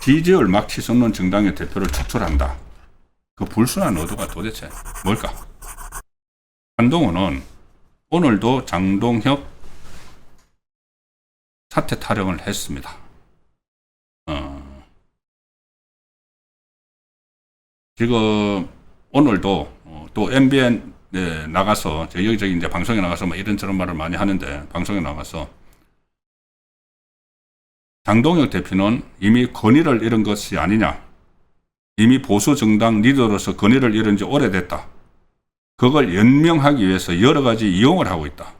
지지율 막 치솟는 정당의 대표를 축출한다. 그 불순한 의도가 도대체 뭘까? 한동훈은 오늘도 장동혁 사퇴 타령을 했습니다. 지금 오늘도 또 MBN에 나가서 여기저기 이제 방송에 나가서 뭐 이런저런 말을 많이 하는데, 방송에 나가서 장동혁 대표는 이미 권위를 잃은 것이 아니냐, 이미 보수 정당 리더로서 권위를 잃은 지 오래됐다, 그걸 연명하기 위해서 여러 가지 이용을 하고 있다.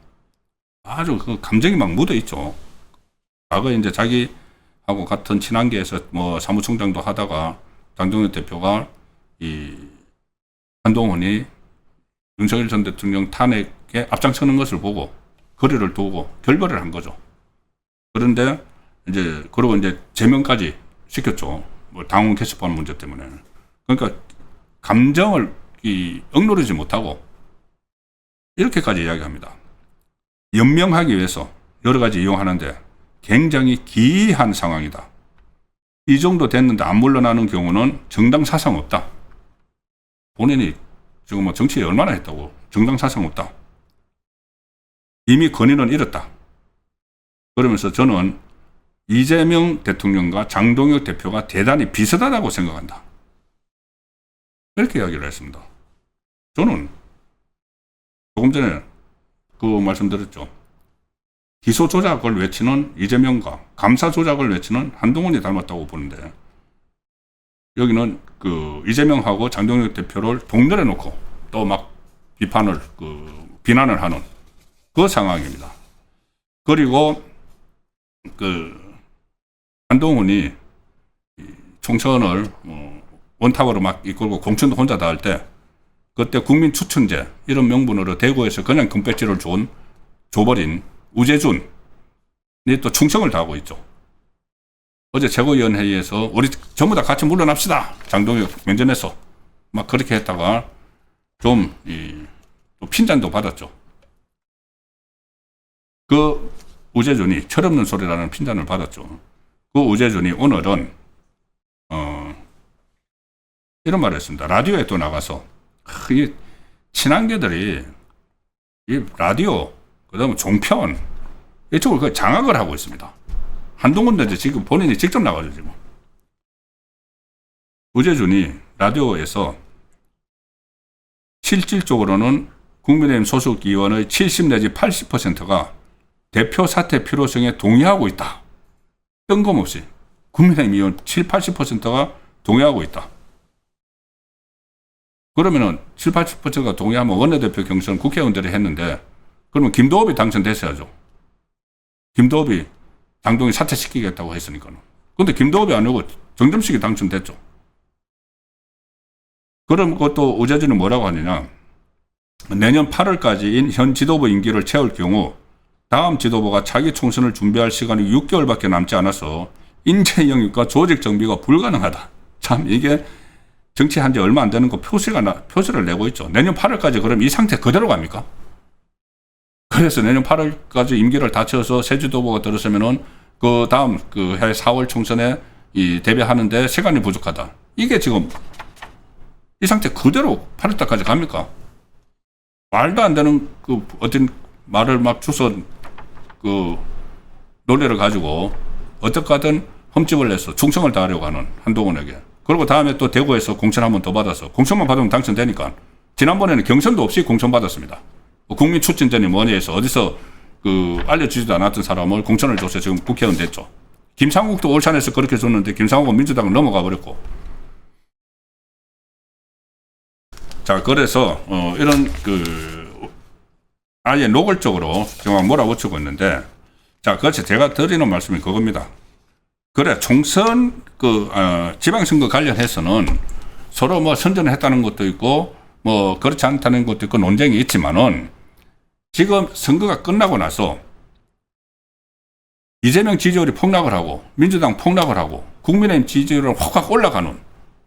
아주 그 감정이 막 묻어 있죠. 과거에 이제 자기하고 같은 친한계에서 뭐 사무총장도 하다가 장동혁 대표가 이 한동훈이 윤석열 전 대통령 탄핵에 앞장서는 것을 보고 거리를 두고 결별을 한 거죠. 그런데 이제 그러고 이제 제명까지 시켰죠. 뭐 당원 개섭하는 문제 때문에. 그러니까 감정을 억누르지 못하고 이렇게까지 이야기합니다. 연명하기 위해서 여러 가지 이용하는데 굉장히 기이한 상황이다. 이 정도 됐는데 안 물러나는 경우는 정당 사상 없다. 본인이 지금 뭐 정치에 얼마나 했다고. 정당 사상 없다. 이미 권위는 잃었다. 그러면서 저는 이재명 대통령과 장동혁 대표가 대단히 비슷하다고 생각한다. 이렇게 이야기를 했습니다. 저는 조금 전에 그 말씀드렸죠. 기소 조작을 외치는 이재명과 감사 조작을 외치는 한동훈이 닮았다고 보는데, 여기는 그 이재명하고 장동혁 대표를 동렬해 놓고 또 막 비난을 하는 그 상황입니다. 그리고 그 한동훈이 총선을 원탑으로 막 이끌고 공천도 혼자 다 할 때, 그때 국민 추천제 이런 명분으로 대구에서 그냥 금배지를 줘버린 우재준이 또 충성을 다하고 있죠. 어제 최고위원회의에서 우리 전부 다 같이 물러납시다, 장동혁 면전에서 막 그렇게 했다가 좀 또 핀잔도 받았죠. 그 우재준이 철없는 소리라는 핀잔을 받았죠. 그 우재준이 오늘은 이런 말을 했습니다. 라디오에 또 나가서 이 친한계들이 이 라디오, 그다음에 종편 이쪽을 장악을 하고 있습니다. 한동훈도 이제 지금 본인이 직접 나가죠. 지금 우재준이 라디오에서 실질적으로는 국민의힘 소속 의원의 70 내지 80%가 대표 사퇴 필요성에 동의하고 있다. 뜬금없이 국민의힘 의원 7, 80%가 동의하고 있다. 그러면은 7, 80%가 동의하면 원내대표 경선 국회의원들이 했는데, 그러면 김도읍이 당선됐어야죠. 김도읍이 장동희 사퇴시키겠다고 했으니까는. 근데 김도읍이 아니고 정점식이 당선됐죠. 그럼 그것도 우재준은 뭐라고 하느냐. 내년 8월까지인 현 지도부 임기를 채울 경우 다음 지도부가 차기 총선을 준비할 시간이 6개월밖에 남지 않아서 인재 영입과 조직 정비가 불가능하다. 참 이게 정치한 지 얼마 안 되는 거 표시를 내고 있죠. 내년 8월까지 그럼 이 상태 그대로 갑니까? 그래서 내년 8월까지 임기를 다 채워서 새 지도부가 들어서면은 그 다음 그 해 4월 총선에 대비하는데 시간이 부족하다. 이게 지금 이 상태 그대로 8월달까지 갑니까? 말도 안 되는 그 어떤 말을 막 주서 그 논리를 가지고 어떻게 하든 흠집을 내서 충성을 다하려고 하는 한동훈에게. 그리고 다음에 또 대구에서 공천 한 번 더 받아서 공천만 받으면 당선되니까 지난번에는 경선도 없이 공천 받았습니다. 국민 추천전이 뭐니 해서 어디서 그 알려주지도 않았던 사람을 공천을 줘서 지금 국회의원 됐죠. 김상국도 울산에서 그렇게 줬는데 김상국은 민주당을 넘어가 버렸고. 자, 그래서 이런 아예 노골적으로 정말 몰아붙이고 있는데, 자, 그렇지. 제가 드리는 말씀이 그겁니다. 그래, 총선 지방선거 관련해서는 서로 뭐 선전을 했다는 것도 있고 뭐 그렇지 않다는 것도 있고 논쟁이 있지만은, 지금 선거가 끝나고 나서 이재명 지지율이 폭락을 하고 민주당 폭락을 하고 국민의힘 지지율은 확 올라가는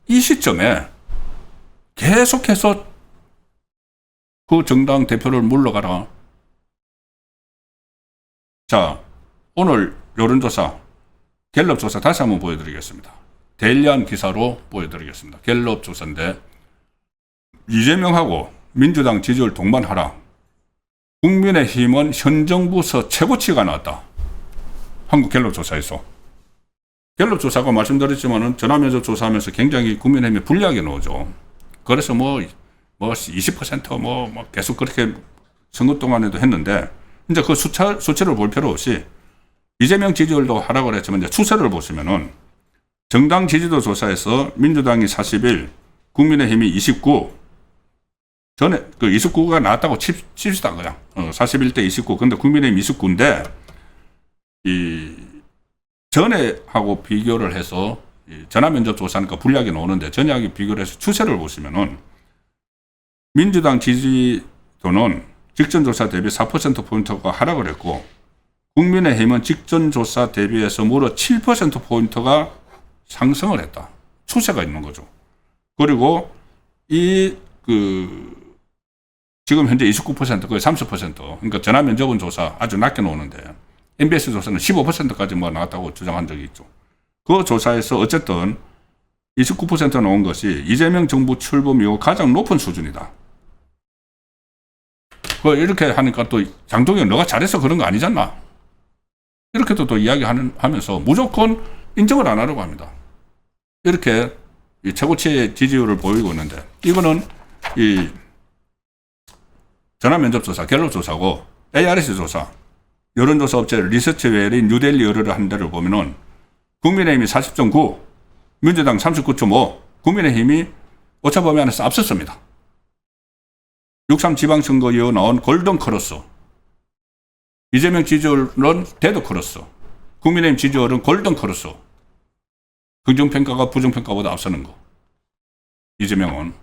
이 시점에 계속해서 그 정당 대표를 물러가라. 자, 오늘 여론조사, 갤럽 조사 다시 한번 보여드리겠습니다. 데일리안 기사로 보여드리겠습니다. 갤럽 조사인데, 이재명하고 민주당 지지율 동반 하락. 국민의힘은 현 정부서 최고치가 나왔다. 한국 갤럽 조사에서. 갤럽 조사가 말씀드렸지만은 전화면접 조사하면서 굉장히 국민의힘이 불리하게 나오죠. 그래서 뭐 20% 계속 그렇게 선거 동안에도 했는데, 이제 그 수치를 볼 필요 없이 이재명 지지율도 하락을 했지만 이제 추세를 보시면은 정당 지지도 조사에서 민주당이 41, 국민의힘이 29, 전에 그 29가 나왔다고 칩시다 그냥 41대 29. 근데 국민의힘 29인데 이 전에하고 비교를 해서 전화면접 조사니까 불리하게 나오는데 전에하고 비교를 해서 추세를 보시면은 민주당 지지도는 직전 조사 대비 4%포인트가 하락을 했고 국민의힘은 직전 조사 대비해서 무려 7%포인트가 상승을 했다. 추세가 있는 거죠. 그리고 지금 현재 29%, 거의 30%. 그러니까 전화 면접은 조사 아주 낮게 나오는데 MBS 조사는 15%까지 나왔다고 주장한 적이 있죠. 그 조사에서 어쨌든 29% 나온 것이 이재명 정부 출범 이후 가장 높은 수준이다. 이렇게 하니까 또 장동현 너가 잘해서 그런 거 아니잖아. 이렇게도 또 이야기하면서 무조건 인정을 안 하려고 합니다. 이렇게 최고치의 지지율을 보이고 있는데 이거는 이 전화면접조사, 갤럽조사고 ARS 조사, 여론조사 업체 리서치웨일인 뉴델리 여론을 한 데를 보면은 국민의힘이 40.9, 민주당 39.5, 국민의힘이 오차범위 안에서 앞섰습니다. 6.3 지방선거 이후 나온 골든 크로스. 이재명 지지율은 데드 크로스. 국민의힘 지지율은 골든 크로스. 긍정평가가 부정평가보다 앞서는 거. 이재명은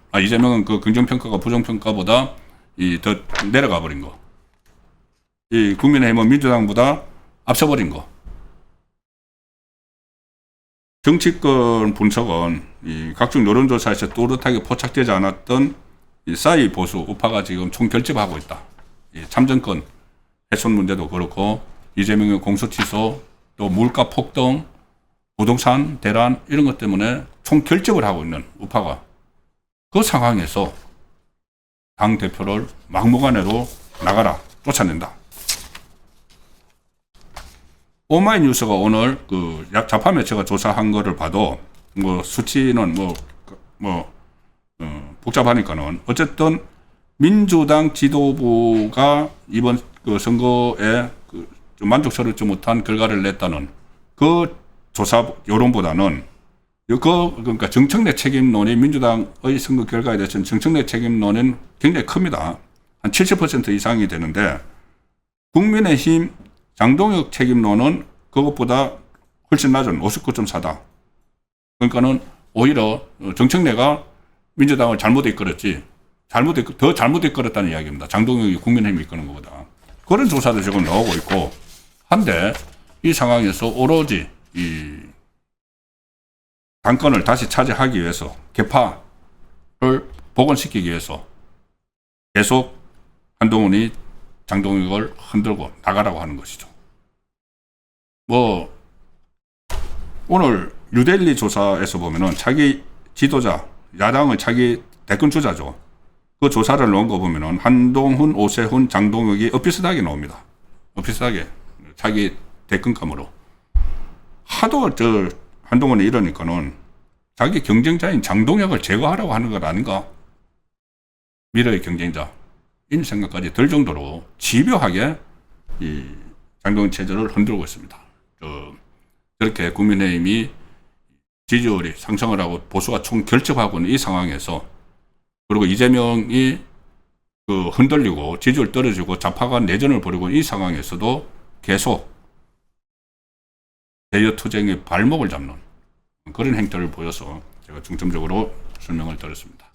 그 긍정평가가 부정평가보다 더 내려가 버린 거. 이 국민의힘은 민주당보다 앞서버린 거. 정치권 분석은 이 각종 여론조사에서 또렷하게 포착되지 않았던 이 싸이 보수 우파가 지금 총결집하고 있다. 이 참정권 훼손 문제도 그렇고 이재명의 공소 취소, 또 물가 폭등, 부동산 대란 이런 것 때문에 총결집을 하고 있는 우파가 그 상황에서 당 대표를 막무가내로 나가라 쫓아낸다. 오마이뉴스가 오늘 그 좌파 매체가 조사한 거를 봐도 수치는 복잡하니까는 어쨌든 민주당 지도부가 이번 그 선거에 좀 만족스럽지 못한 결과를 냈다는 그 조사 여론보다는 그러니까 정청래 책임론이 민주당의 선거 결과에 대해서는 정청래 책임론은 굉장히 큽니다. 한 70% 이상이 되는데 국민의힘 장동혁 책임론은 그것보다 훨씬 낮은 59.4다. 그러니까는 오히려 정청래가 민주당을 잘못 이끌었지, 더 잘못 이끌었다는 이야기입니다. 장동혁이 국민의힘이 이끄는 것보다. 그런 조사도 지금 나오고 있고 한데 이 상황에서 오로지 이 당권을 다시 차지하기 위해서 개파를 복원시키기 위해서 계속 한동훈이 장동혁을 흔들고 나가라고 하는 것이죠. 오늘 뉴델리 조사에서 보면은 자기 지도자, 야당의 자기 대권 주자죠. 그 조사를 넣은 거 보면은 한동훈, 오세훈, 장동혁이 엇비슷하게 나옵니다. 엇비슷하게. 자기 대권감으로. 하도 한동훈이 이러니까는 자기 경쟁자인 장동혁을 제거하라고 하는 것 아닌가? 미래의 경쟁자. 이런 생각까지 들 정도로 집요하게 이 장동혁 체제를 흔들고 있습니다. 그렇게 국민의힘이 지지율이 상승을 하고 보수가 총결집하고 있는 이 상황에서 그리고 이재명이 흔들리고 지지율 떨어지고 좌파가 내전을 벌이고 이 상황에서도 계속 대여 투쟁의 발목을 잡는 그런 행태를 보여서 제가 중점적으로 설명을 드렸습니다.